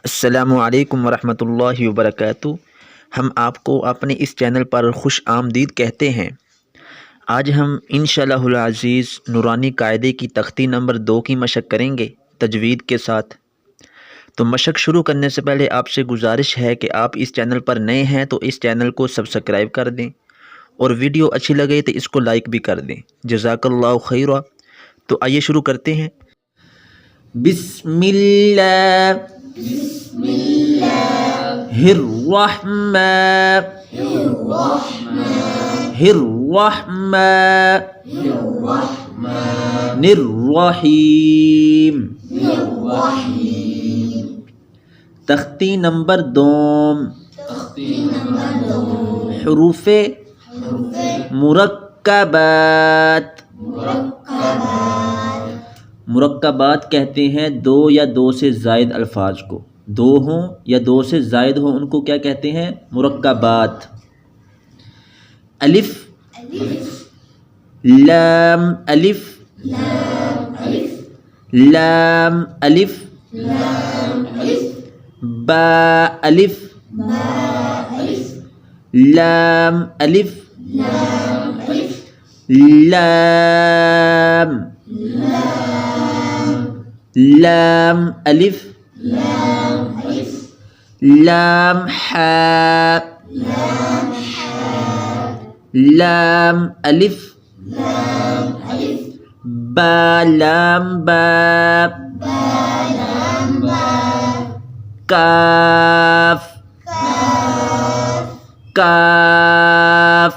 अस्सलामु अलैकुम वरहमतुल्लाहि वबरकातुहू। हम आपको अपने इस चैनल पर खुश आमदीद कहते हैं। आज हम इंशाअल्लाहुल अज़ीज़ नूरानी कायदे की तख्ती नंबर 2 की मशक़ करेंगे तजवीद के साथ। तो मशक़ शुरू करने से पहले आपसे गुजारिश है कि आप इस चैनल पर नए हैं तो इस चैनल को सब्सक्राइब कर दें और वीडियो अच्छी लगे तो इसको लाइक भी कर दें। जज़ाकल्लाहु खैरा। तो आइए शुरू करते हैं। बिस्मिल्लाह निर्रहीम। तख्ती नंबर 2 हुरूफ़े मुरक्कबात। मुरक्कबात कहते हैं दो या दो से ज़ायद अल्फाज को, दो हों या दो से ज़ायद हों उनको क्या कहते हैं? मुरक्कबात। अलिफ लाम अलिफ लाम अलिफ बा अलिफ लाम अलिफ लाम लाम अलिफ लाम हा लाम अलिफ बा लाम बा काफ काफ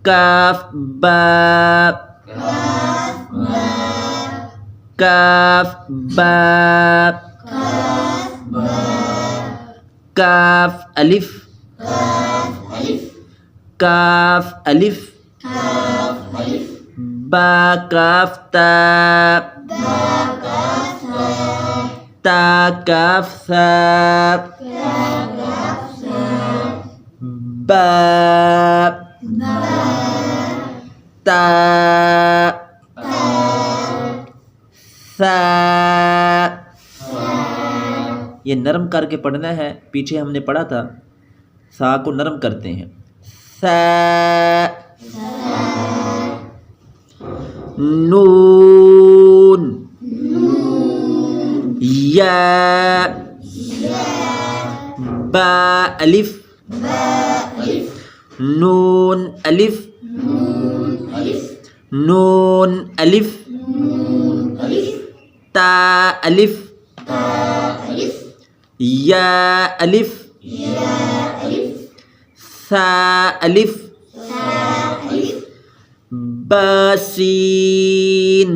काफ बा काफ बा काफ अलिफ काफ अलिफ बा काफ ता ता काफ सा बा ता सा। ये नरम करके पढ़ना है। पीछे हमने पढ़ा था सा को नरम करते हैं। सा नून या बा अलिफ नून अलिफ नून अलिफ ता अलिफ या अलिफ सा अलिफ बासीन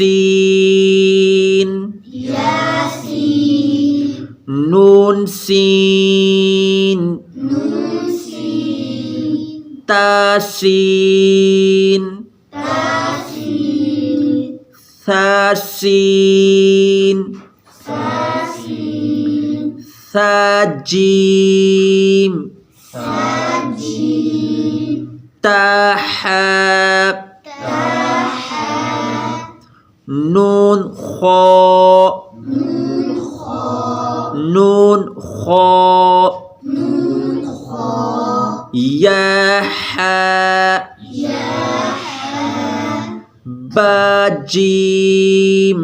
यासीन नून सीन तासीन सासीन साजीम ताहा नून खो नून खो या हा बाजीम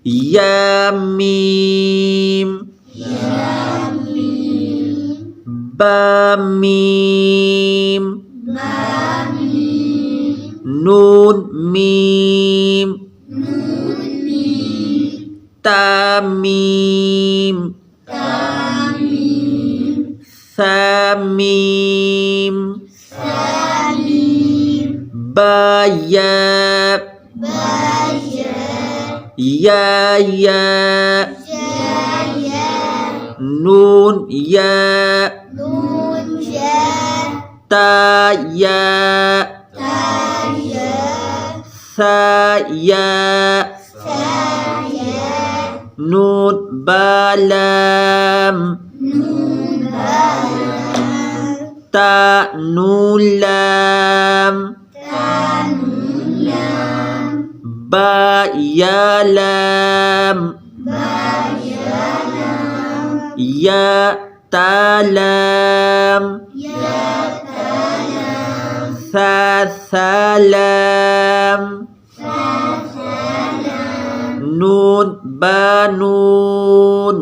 या मीम बामीम नून मीम तामीम सामीम बाया या नून या ता या सा या नून बालाम ता नून लाम बा या लाम, या ता लाम, सा लाम, नून बा नून,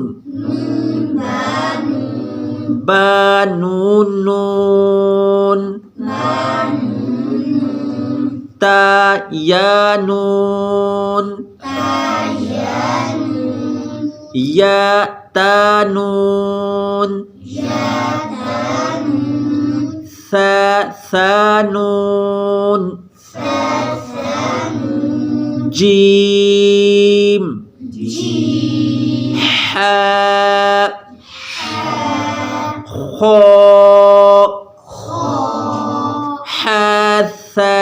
बा नून नून, ता या नून, या ता नून, सा नून, जीम, हा, खो, हासा,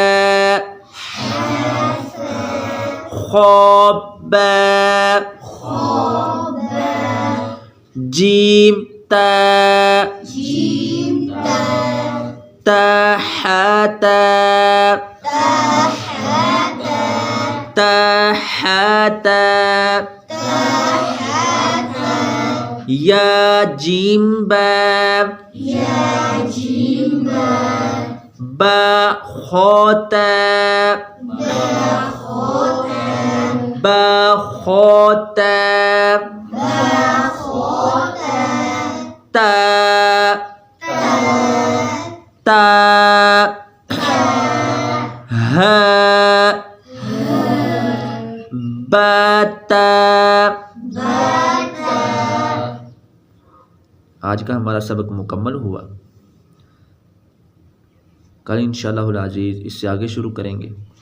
ख़ौबा, जीम ता, ताहाता, ताहाता, या जीम बा, बा खोता, बा खोता, ता, ता, हा, बाता। आज का हमारा सबक मुकम्मल हुआ। कल इंशाअल्लाहुल अज़ीज़ इससे आगे शुरू करेंगे।